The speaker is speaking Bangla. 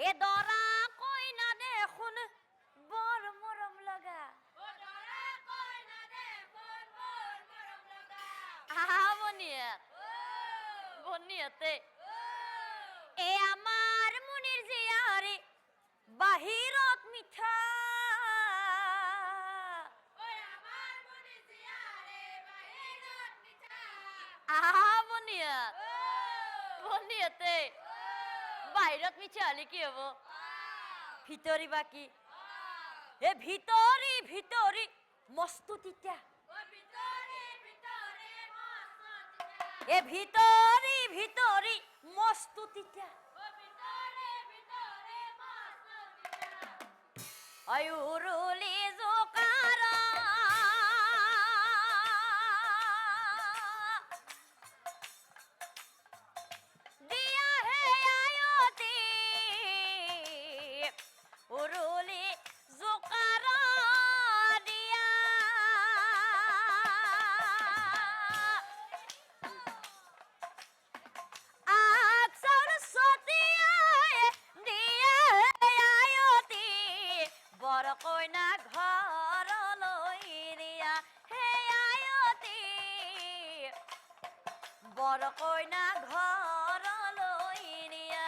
এ দরা কইনা দেখুন বর মরম লগা বনিয়াতে এ আমার মুনির জিয়ারে বাহিরত মিঠা বনিয়াত বনিয়াতে বাহিরত মিঠা হলে কি হবো ভিতরি বাকি এ ভিতরি ভিতরি মস্তু তিতা এ ভিতরি ভিতরি মস্তু তিতা আয়ুরুলি জোকারা দিয়া হে আয়তি উরুলি জোকারা দিয়া আকসর সতিয়া দিয়া হে আয়তি বড় কইনা ঘর লইরিয়া হে আয়তি বড় কইনা ঘর লইরিয়া